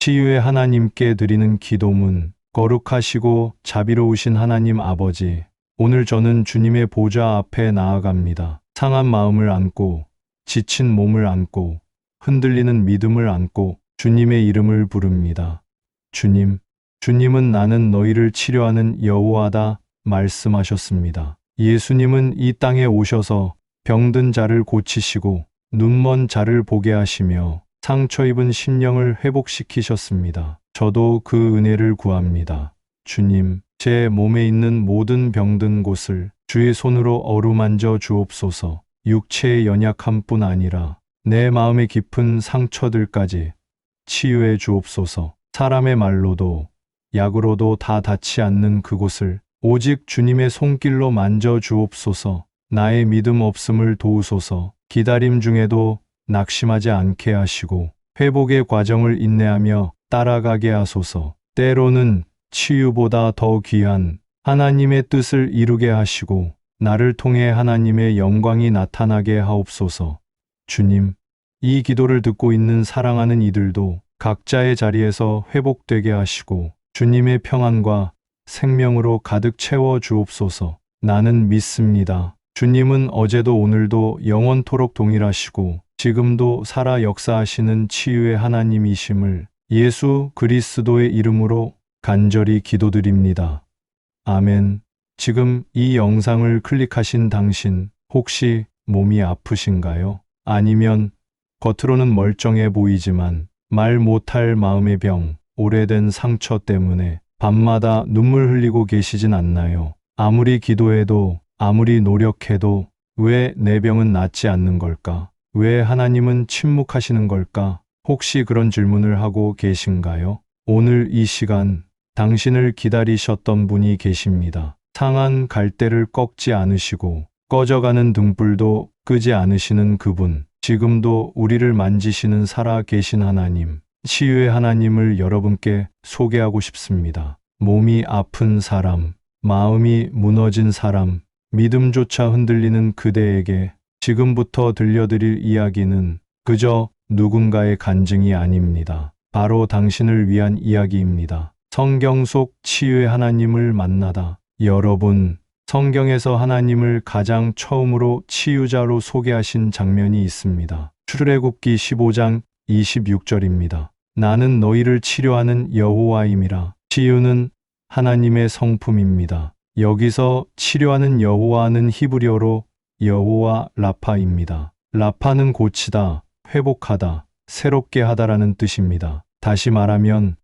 치유의 하나님께 드리는 기도문. 거룩하시고 자비로우신 하나님 아버지, 오늘 저는 주님의 보좌 앞에 나아갑니다. 상한 마음을 안고, 지친 몸을 안고, 흔들리는 믿음을 안고 주님의 이름을 부릅니다. 주님은 나는 너희를 치료하는 여호와다 말씀하셨습니다. 예수님은 이 땅에 오셔서 병든 자를 고치시고 눈먼 자를 보게 하시며 상처 입은 심령을 회복시키셨습니다. 저도 그 은혜를 구합니다. 주님, 제 몸에 있는 모든 병든 곳을 주의 손으로 어루만져 주옵소서. 육체의 연약함뿐 아니라 내 마음의 깊은 상처들까지 치유해 주옵소서. 사람의 말로도 약으로도 다 닿지 않는 그곳을 오직 주님의 손길로 만져 주옵소서. 나의 믿음 없음을 도우소서. 기다림 중에도 낙심하지 않게 하시고 회복의 과정을 인내하며 따라가게 하소서. 때로는 치유보다 더 귀한 하나님의 뜻을 이루게 하시고 나를 통해 하나님의 영광이 나타나게 하옵소서. 주님, 이 기도를 듣고 있는 사랑하는 이들도 각자의 자리에서 회복되게 하시고 주님의 평안과 생명으로 가득 채워 주옵소서. 나는 믿습니다. 주님은 어제도 오늘도 영원토록 동일하시고 지금도 살아 역사하시는 치유의 하나님이심을 예수 그리스도의 이름으로 간절히 기도드립니다. 아멘. 지금 이 영상을 클릭하신 당신, 혹시 몸이 아프신가요? 아니면 겉으로는 멀쩡해 보이지만 말 못할 마음의 병, 오래된 상처 때문에 밤마다 눈물 흘리고 계시진 않나요? 아무리 기도해도, 아무리 노력해도 왜 내 병은 낫지 않는 걸까? 왜 하나님은 침묵하시는 걸까? 혹시 그런 질문을 하고 계신가요? 오늘 이 시간 당신을 기다리셨던 분이 계십니다. 상한 갈대를 꺾지 않으시고 꺼져가는 등불도 끄지 않으시는 그분, 지금도 우리를 만지시는 살아 계신 하나님, 치유의 하나님을 여러분께 소개하고 싶습니다. 몸이 아픈 사람, 마음이 무너진 사람, 믿음조차 흔들리는 그대에게 지금부터 들려드릴 이야기는 그저 누군가의 간증이 아닙니다. 바로 당신을 위한 이야기입니다. 성경 속 치유의 하나님을 만나다. 여러분, 성경에서 하나님을 가장 처음으로 치유자로 소개하신 장면이 있습니다. 출애굽기 15장 26절입니다. 나는 너희를 치료하는 여호와임이라. 치유는 하나님의 성품입니다. 여기서 치료하는 여호와는 히브리어로 여호와 라파입니다. 라파는 고치다, 회복하다, 새롭게 하다라는 뜻입니다. 다시 말하면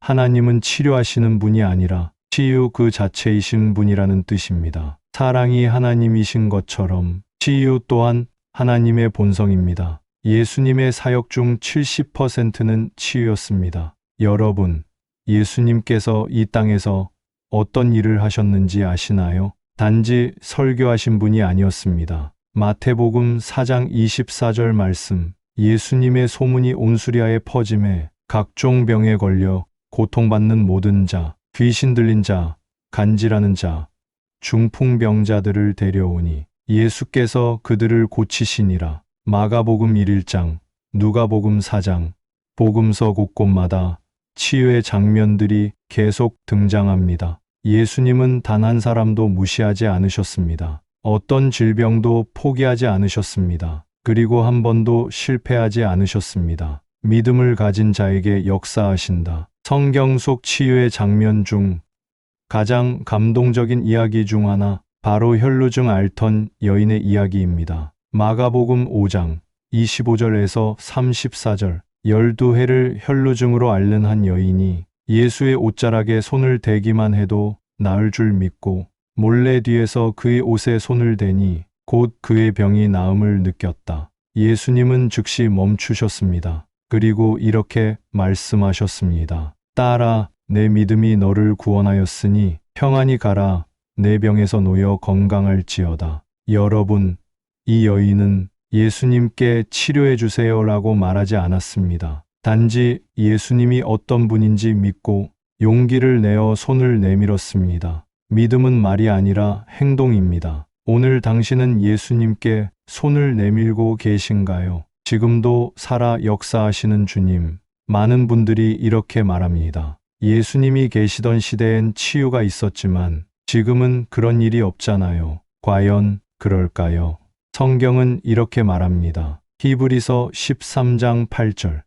하나님은 치료하시는 분이 아니라 치유 그 자체이신 분이라는 뜻입니다. 사랑이 하나님이신 것처럼 치유 또한 하나님의 본성입니다. 예수님의 사역 중 70%는 치유였습니다. 여러분, 예수님께서 이 땅에서 어떤 일을 하셨는지 아시나요? 단지 설교하신 분이 아니었습니다. 마태복음 4장 24절 말씀, 예수님의 소문이 온수리아에 퍼짐에 각종 병에 걸려 고통받는 모든 자, 귀신 들린 자, 간질하는 자, 중풍병자들을 데려오니 예수께서 그들을 고치시니라. 마가복음 1장, 누가복음 4장, 복음서 곳곳마다 치유의 장면들이 계속 등장합니다. 예수님은 단 한 사람도 무시하지 않으셨습니다. 어떤 질병도 포기하지 않으셨습니다. 그리고 한 번도 실패하지 않으셨습니다. 믿음을 가진 자에게 역사하신다. 성경 속 치유의 장면 중 가장 감동적인 이야기 중 하나, 바로 혈루증 앓던 여인의 이야기입니다. 마가복음 5장 25절에서 34절, 12해를 혈루증으로 앓는 한 여인이 예수의 옷자락에 손을 대기만 해도 나을 줄 믿고 몰래 뒤에서 그의 옷에 손을 대니 곧 그의 병이 나음을 느꼈다. 예수님은 즉시 멈추셨습니다. 그리고 이렇게 말씀하셨습니다. 딸아, 내 믿음이 너를 구원하였으니 평안히 가라. 내 병에서 놓여 건강할지어다. 여러분, 이 여인은 예수님께 치료해 주세요라고 말하지 않았습니다. 단지 예수님이 어떤 분인지 믿고 용기를 내어 손을 내밀었습니다. 믿음은 말이 아니라 행동입니다. 오늘 당신은 예수님께 손을 내밀고 계신가요? 지금도 살아 역사하시는 주님, 많은 분들이 이렇게 말합니다. 예수님이 계시던 시대엔 치유가 있었지만 지금은 그런 일이 없잖아요. 과연 그럴까요? 성경은 이렇게 말합니다. 히브리서 13장 8절.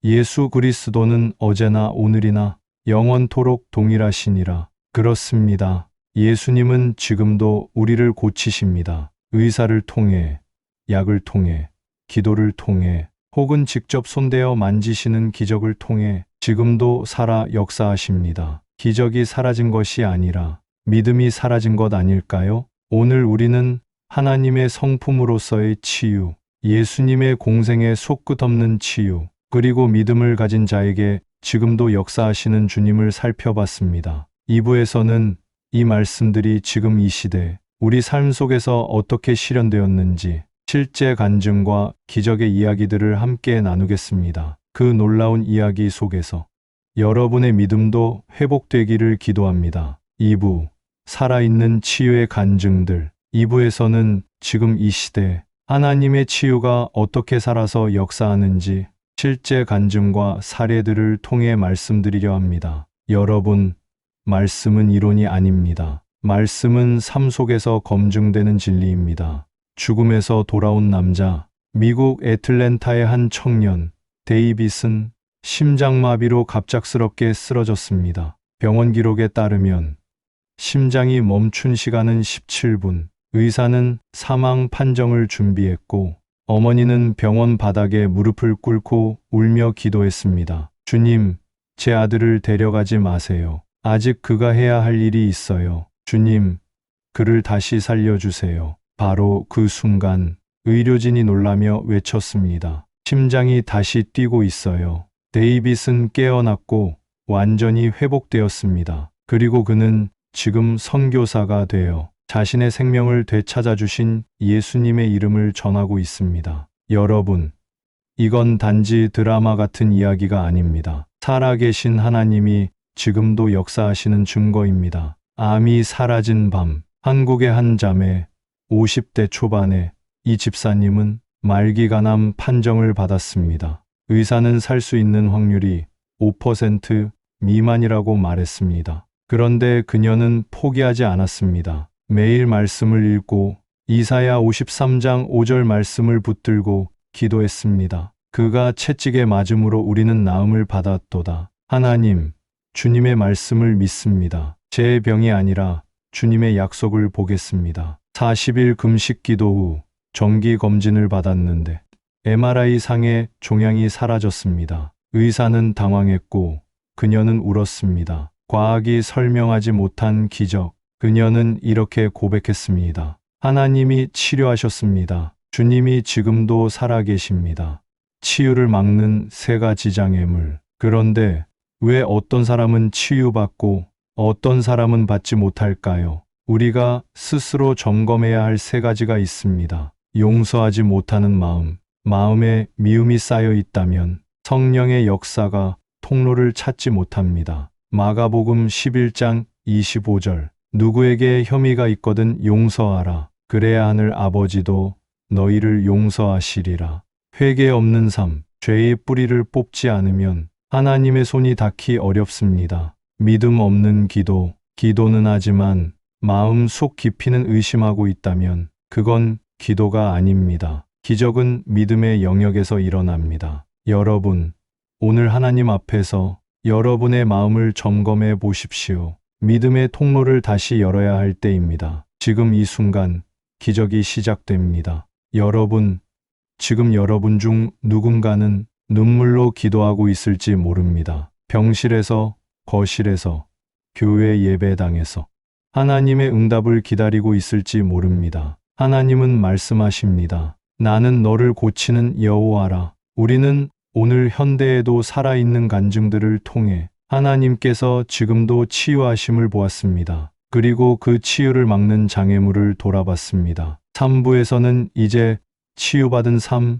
예수 그리스도는 어제나 오늘이나 영원토록 동일하시니라. 그렇습니다. 예수님은 지금도 우리를 고치십니다. 의사를 통해, 약을 통해, 기도를 통해, 혹은 직접 손대어 만지시는 기적을 통해 지금도 살아 역사하십니다. 기적이 사라진 것이 아니라 믿음이 사라진 것 아닐까요? 오늘 우리는 하나님의 성품으로서의 치유, 예수님의 공생의 솟끝없는 치유, 그리고 믿음을 가진 자에게 지금도 역사하시는 주님을 살펴봤습니다. 2부에서는 이 말씀들이 지금 이 시대, 우리 삶 속에서 어떻게 실현되었는지 실제 간증과 기적의 이야기들을 함께 나누겠습니다. 그 놀라운 이야기 속에서 여러분의 믿음도 회복되기를 기도합니다. 2부, 살아있는 치유의 간증들. 2부에서는 지금 이 시대, 하나님의 치유가 어떻게 살아서 역사하는지 실제 간증과 사례들을 통해 말씀드리려 합니다. 여러분, 말씀은 이론이 아닙니다. 말씀은 삶 속에서 검증되는 진리입니다. 죽음에서 돌아온 남자, 미국 애틀랜타의 한 청년, 데이빗은 심장마비로 갑작스럽게 쓰러졌습니다. 병원 기록에 따르면 심장이 멈춘 시간은 17분, 의사는 사망 판정을 준비했고 어머니는 병원 바닥에 무릎을 꿇고 울며 기도했습니다. 주님, 제 아들을 데려가지 마세요. 아직 그가 해야 할 일이 있어요. 주님, 그를 다시 살려주세요. 바로 그 순간 의료진이 놀라며 외쳤습니다. 심장이 다시 뛰고 있어요. 데이빗은 깨어났고 완전히 회복되었습니다. 그리고 그는 지금 선교사가 되어 자신의 생명을 되찾아 주신 예수님의 이름을 전하고 있습니다. 여러분, 이건 단지 드라마 같은 이야기가 아닙니다. 살아계신 하나님이 지금도 역사하시는 증거입니다. 암이 사라진 밤, 한국의 한 자매, 50대 초반에 이 집사님은 말기간암 판정을 받았습니다. 의사는 살 수 있는 확률이 5% 미만이라고 말했습니다. 그런데 그녀는 포기하지 않았습니다. 매일 말씀을 읽고 이사야 53장 5절 말씀을 붙들고 기도했습니다. 그가 채찍에 맞음으로 우리는 나음을 받았도다. 하나님, 주님의 말씀을 믿습니다. 제 병이 아니라 주님의 약속을 보겠습니다. 40일 금식 기도 후 정기 검진을 받았는데 MRI 상의 종양이 사라졌습니다. 의사는 당황했고 그녀는 울었습니다. 과학이 설명하지 못한 기적. 그녀는 이렇게 고백했습니다. 하나님이 치료하셨습니다. 주님이 지금도 살아계십니다. 치유를 막는 세 가지 장애물. 그런데 왜 어떤 사람은 치유받고 어떤 사람은 받지 못할까요? 우리가 스스로 점검해야 할 세 가지가 있습니다. 용서하지 못하는 마음, 마음에 미움이 쌓여 있다면 성령의 역사가 통로를 찾지 못합니다. 마가복음 11장 25절. 누구에게 혐의가 있거든 용서하라. 그래야 하늘 아버지도 너희를 용서하시리라. 회개 없는 삶, 죄의 뿌리를 뽑지 않으면 하나님의 손이 닿기 어렵습니다. 믿음 없는 기도, 기도는 하지만 마음 속 깊이는 의심하고 있다면 그건 기도가 아닙니다. 기적은 믿음의 영역에서 일어납니다. 여러분, 오늘 하나님 앞에서 여러분의 마음을 점검해 보십시오. 믿음의 통로를 다시 열어야 할 때입니다. 지금 이 순간 기적이 시작됩니다. 여러분, 지금 여러분 중 누군가는 눈물로 기도하고 있을지 모릅니다. 병실에서, 거실에서, 교회 예배당에서 하나님의 응답을 기다리고 있을지 모릅니다. 하나님은 말씀하십니다. 나는 너를 고치는 여호와라. 우리는 오늘 현대에도 살아있는 간증들을 통해 하나님께서 지금도 치유하심을 보았습니다. 그리고 그 치유를 막는 장애물을 돌아봤습니다. 3부에서는 이제 치유받은 삶,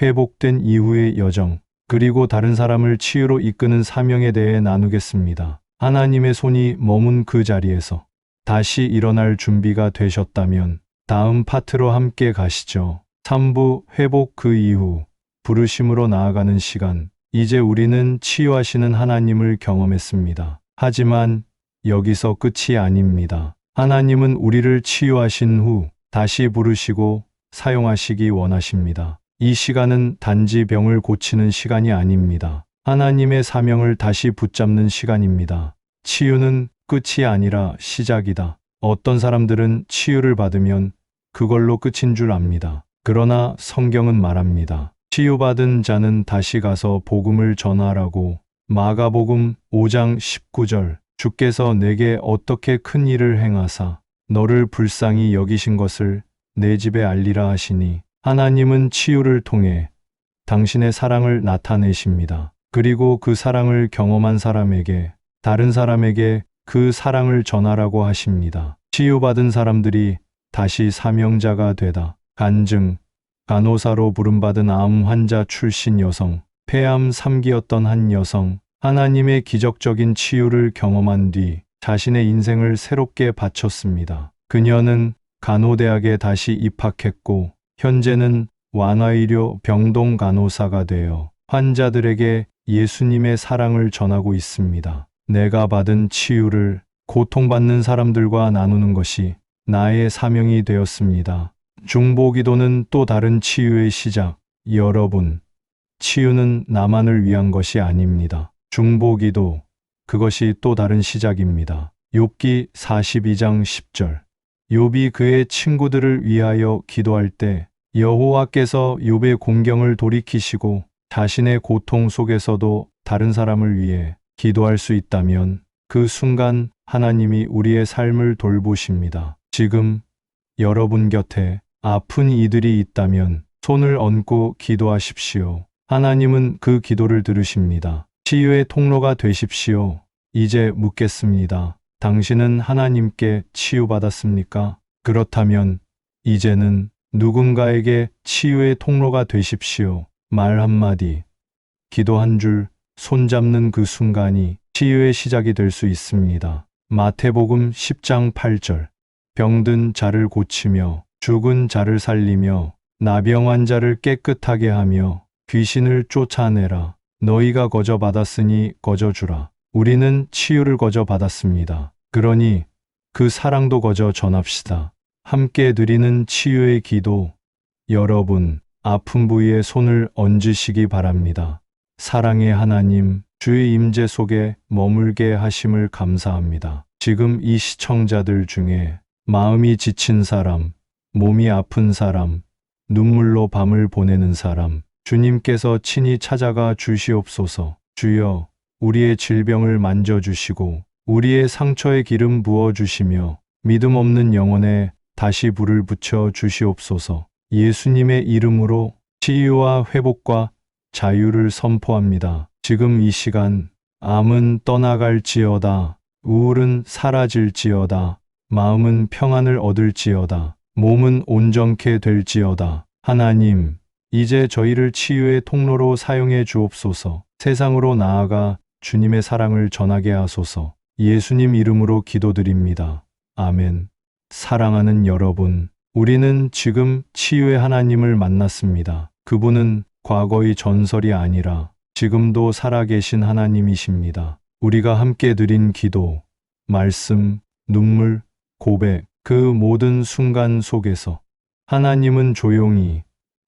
회복된 이후의 여정, 그리고 다른 사람을 치유로 이끄는 사명에 대해 나누겠습니다. 하나님의 손이 머문 그 자리에서 다시 일어날 준비가 되셨다면 다음 파트로 함께 가시죠. 3부 회복 그 이후 부르심으로 나아가는 시간. 이제 우리는 치유하시는 하나님을 경험했습니다. 하지만 여기서 끝이 아닙니다. 하나님은 우리를 치유하신 후 다시 부르시고 사용하시기 원하십니다. 이 시간은 단지 병을 고치는 시간이 아닙니다. 하나님의 사명을 다시 붙잡는 시간입니다. 치유는 끝이 아니라 시작이다. 어떤 사람들은 치유를 받으면 그걸로 끝인 줄 압니다. 그러나 성경은 말합니다. 치유받은 자는 다시 가서 복음을 전하라고. 마가복음 5장 19절. 주께서 내게 어떻게 큰 일을 행하사 너를 불쌍히 여기신 것을 내 집에 알리라 하시니, 하나님은 치유를 통해 당신의 사랑을 나타내십니다. 그리고 그 사랑을 경험한 사람에게, 다른 사람에게 그 사랑을 전하라고 하십니다. 치유받은 사람들이 다시 사명자가 되다. 간증, 간호사로 부름받은 암 환자 출신 여성, 폐암 3기였던 한 여성, 하나님의 기적적인 치유를 경험한 뒤 자신의 인생을 새롭게 바쳤습니다. 그녀는 간호대학에 다시 입학했고, 현재는 완화의료 병동 간호사가 되어 환자들에게 예수님의 사랑을 전하고 있습니다. 내가 받은 치유를 고통받는 사람들과 나누는 것이 나의 사명이 되었습니다. 중보기도는 또 다른 치유의 시작. 여러분, 치유는 나만을 위한 것이 아닙니다. 중보기도, 그것이 또 다른 시작입니다. 욥기 42장 10절. 욥이 그의 친구들을 위하여 기도할 때 여호와께서 욥의 공경을 돌이키시고 자신의 고통 속에서도 다른 사람을 위해 기도할 수 있다면 그 순간 하나님이 우리의 삶을 돌보십니다. 지금 여러분 곁에 아픈 이들이 있다면 손을 얹고 기도하십시오. 하나님은 그 기도를 들으십니다. 치유의 통로가 되십시오. 이제 묻겠습니다. 당신은 하나님께 치유받았습니까? 그렇다면 이제는 누군가에게 치유의 통로가 되십시오. 말 한마디, 기도 한 줄, 손잡는 그 순간이 치유의 시작이 될 수 있습니다. 마태복음 10장 8절. 병든 자를 고치며 죽은 자를 살리며 나병 환자를 깨끗하게 하며 귀신을 쫓아내라. 너희가 거저 받았으니 거저 주라. 우리는 치유를 거저 받았습니다. 그러니 그 사랑도 거저 전합시다. 함께 드리는 치유의 기도. 여러분, 아픈 부위에 손을 얹으시기 바랍니다. 사랑의 하나님, 주의 임재 속에 머물게 하심을 감사합니다. 지금 이 시청자들 중에 마음이 지친 사람, 몸이 아픈 사람, 눈물로 밤을 보내는 사람, 주님께서 친히 찾아가 주시옵소서. 주여, 우리의 질병을 만져주시고 우리의 상처에 기름 부어주시며 믿음 없는 영혼에 다시 불을 붙여 주시옵소서. 예수님의 이름으로 치유와 회복과 자유를 선포합니다. 지금 이 시간 암은 떠나갈지어다. 우울은 사라질지어다. 마음은 평안을 얻을지어다. 몸은 온전케 될지어다. 하나님, 이제 저희를 치유의 통로로 사용해 주옵소서. 세상으로 나아가 주님의 사랑을 전하게 하소서. 예수님 이름으로 기도드립니다. 아멘. 사랑하는 여러분, 우리는 지금 치유의 하나님을 만났습니다. 그분은 과거의 전설이 아니라 지금도 살아계신 하나님이십니다. 우리가 함께 드린 기도, 말씀, 눈물, 고백, 그 모든 순간 속에서 하나님은 조용히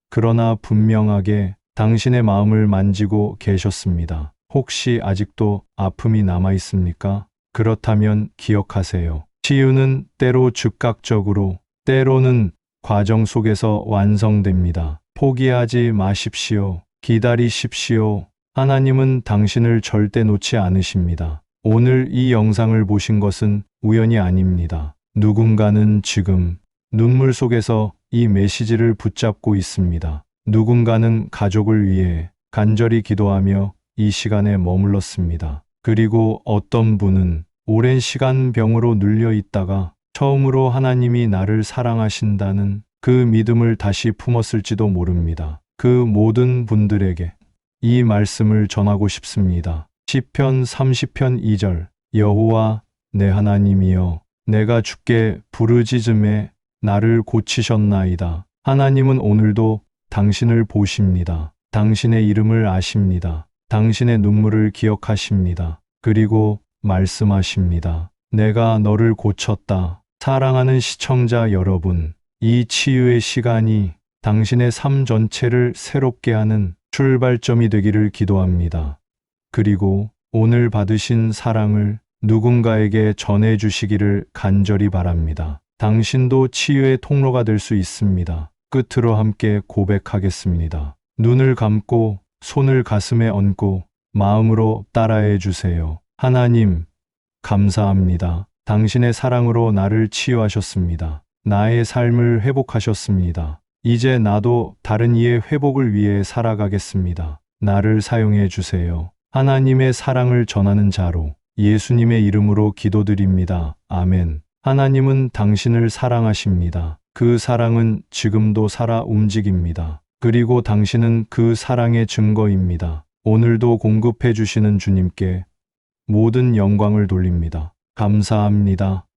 그러나 분명하게 당신의 마음을 만지고 계셨습니다. 혹시 아직도 아픔이 남아 있습니까? 그렇다면 기억하세요. 치유는 때로 즉각적으로, 때로는 과정 속에서 완성됩니다. 포기하지 마십시오. 기다리십시오. 하나님은 당신을 절대 놓지 않으십니다. 오늘 이 영상을 보신 것은 우연이 아닙니다. 누군가는 지금 눈물 속에서 이 메시지를 붙잡고 있습니다. 누군가는 가족을 위해 간절히 기도하며 이 시간에 머물렀습니다. 그리고 어떤 분은 오랜 시간 병으로 눌려 있다가 처음으로 하나님이 나를 사랑하신다는 그 믿음을 다시 품었을지도 모릅니다. 그 모든 분들에게 이 말씀을 전하고 싶습니다. 시편 30편 2절. 여호와 내 하나님이여, 내가 주께 부르짖음에 나를 고치셨나이다. 하나님은 오늘도 당신을 보십니다. 당신의 이름을 아십니다. 당신의 눈물을 기억하십니다. 그리고 말씀하십니다. 내가 너를 고쳤다. 사랑하는 시청자 여러분, 이 치유의 시간이 당신의 삶 전체를 새롭게 하는 출발점이 되기를 기도합니다. 그리고 오늘 받으신 사랑을 누군가에게 전해주시기를 간절히 바랍니다. 당신도 치유의 통로가 될 수 있습니다. 끝으로 함께 고백하겠습니다. 눈을 감고 손을 가슴에 얹고 마음으로 따라해 주세요. 하나님, 감사합니다. 당신의 사랑으로 나를 치유하셨습니다. 나의 삶을 회복하셨습니다. 이제 나도 다른 이의 회복을 위해 살아가겠습니다. 나를 사용해 주세요. 하나님의 사랑을 전하는 자로 예수님의 이름으로 기도드립니다. 아멘. 하나님은 당신을 사랑하십니다. 그 사랑은 지금도 살아 움직입니다. 그리고 당신은 그 사랑의 증거입니다. 오늘도 공급해 주시는 주님께 모든 영광을 돌립니다. 감사합니다.